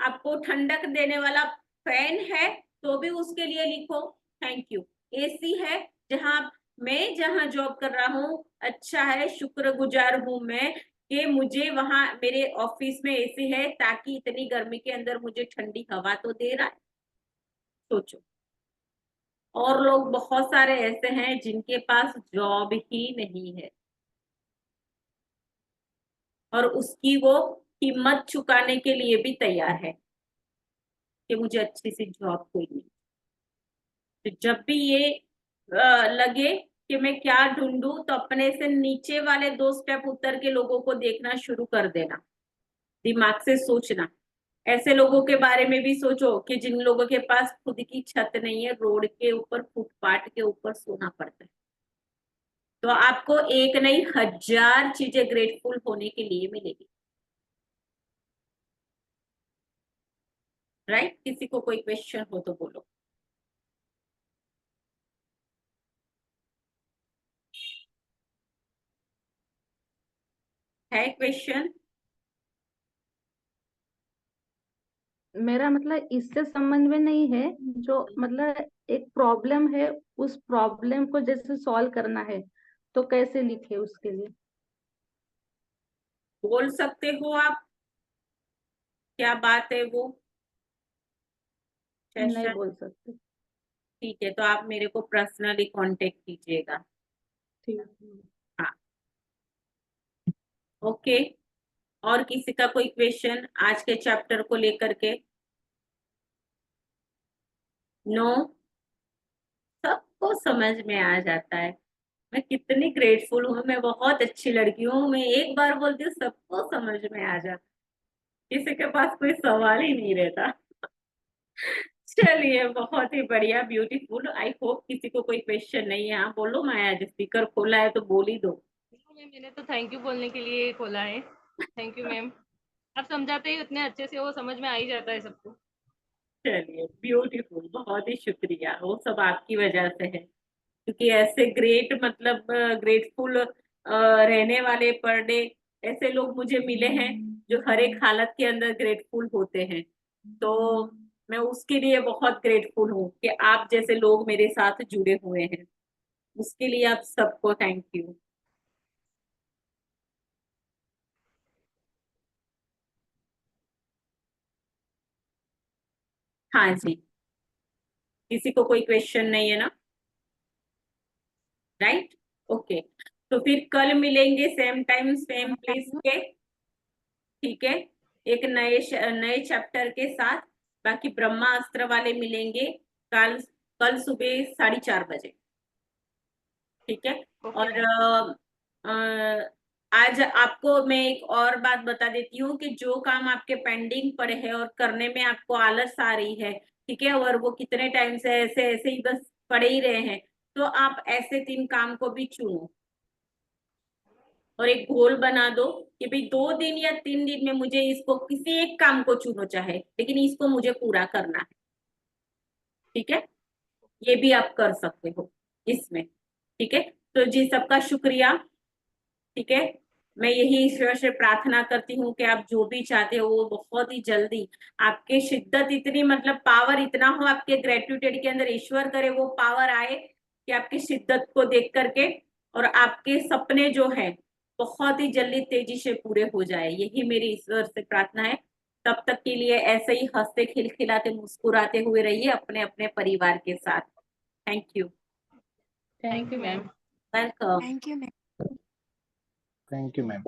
आपको ठंडक देने वाला फैन है तो भी उसके लिए लिखो थैंक यू। एसी है, जहां जॉब कर रहा हूँ, अच्छा है, शुक्रगुजार हूं मैं कि मुझे वहां मेरे ऑफिस में एसी है, ताकि इतनी गर्मी के अंदर मुझे ठंडी हवा तो दे रहा है। सोचो, और लोग बहुत सारे ऐसे हैं जिनके पास जॉब ही नहीं है और उसकी वो कीमत चुकाने के लिए भी तैयार है कि मुझे अच्छी सी जॉब कोई नहीं। तो जब भी ये लगे कि मैं क्या ढूंढूं, तो अपने से नीचे वाले 2 स्टेप उतर के लोगों को देखना शुरू कर देना, दिमाग से सोचना। ऐसे लोगों के बारे में भी सोचो कि जिन लोगों के पास खुद की छत नहीं है, रोड के ऊपर फुटपाथ के ऊपर सोना पड़ता है, तो आपको एक नहीं हजार चीजें ग्रेटफुल होने के लिए मिलेगी। राइट, किसी को कोई क्वेश्चन हो तो बोलो। है क्वेश्चन? मेरा मतलब इससे संबंध में नहीं है, जो मतलब एक प्रॉब्लम है, उस प्रॉब्लम को जैसे सॉल्व करना है तो कैसे लिखे उसके लिए। बोल सकते हो आप, क्या बात है वो नहीं सेशन? बोल सकते। ठीक है, तो आप मेरे को पर्सनली कांटेक्ट कीजिएगा। ठीक है। हाँ, ओके। और किसी का कोई क्वेश्चन आज के चैप्टर को लेकर के? नो, सबको समझ में आ जाता है। मैं कितनी ग्रेटफुल हूँ, मैं बहुत अच्छी लड़की हूँ, मैं एक बार बोलती हूँ सबको समझ में आ जाता, किसी के पास कोई सवाल ही नहीं रहता। चलिए, बहुत ही बढ़िया, ब्यूटीफुल। आई होप किसी को कोई क्वेश्चन नहीं है। हाँ बोलो माया, जो स्पीकर खोला है तो बोल ही दो। मैम मैंने तो थैंक यू बोलने के लिए खोला है। थैंक यू मैम, आप समझाते ही उतने अच्छे से, वो समझ में आ ही जाता है सबको। चलिए, ब्यूटीफुल, बहुत ही शुक्रिया, वो सब आपकी वजह से है, क्योंकि ऐसे ग्रेट मतलब ग्रेटफुल रहने वाले पर डे ऐसे लोग मुझे मिले हैं जो हर एक हालत के अंदर ग्रेटफुल होते हैं। तो मैं उसके लिए बहुत ग्रेटफुल हूँ कि आप जैसे लोग मेरे साथ जुड़े हुए हैं, उसके लिए आप सबको थैंक यू। हाँ जी, किसी को कोई क्वेश्चन नहीं है ना? राइट, ओके, तो फिर कल मिलेंगे सेम टाइम सेम प्लेस पे, ठीक है, एक नए चैप्टर के साथ। बाकी ब्रह्मास्त्र वाले मिलेंगे कल, कल सुबह 4:30 बजे, ठीक है। ओके और मैम। आज आपको मैं एक और बात बता देती हूँ कि जो काम आपके पेंडिंग पड़े हैं और करने में आपको आलस आ रही है, ठीक है, और वो कितने टाइम से ऐसे ऐसे ही बस पड़े ही रहे हैं, तो आप ऐसे 3 काम को भी चुनो और एक गोल बना दो कि भाई 2 दिन या 3 दिन में मुझे इसको किसी एक काम को चुनो चाहे, लेकिन इसको मुझे पूरा करना है। ठीक है, ये भी आप कर सकते हो इसमें। ठीक है, तो जी सबका शुक्रिया। ठीक है, मैं यही ईश्वर से प्रार्थना करती हूँ कि आप जो भी चाहते हो वो बहुत ही जल्दी आपके शिद्दत इतनी, मतलब पावर इतना हो आपके ग्रेटिट्यूड के अंदर, ईश्वर करे वो पावर आए कि आपकी शिद्दत को देख करके और आपके सपने जो है बहुत ही जल्दी तेजी से पूरे हो जाए, यही मेरी ईश्वर से प्रार्थना है। तब तक के लिए ऐसे ही हंसते खिलखिलाते मुस्कुराते हुए रहिए अपने अपने परिवार के साथ। Thank you. Thank you ma'am. Welcome. Thank you ma'am. Thank you ma'am.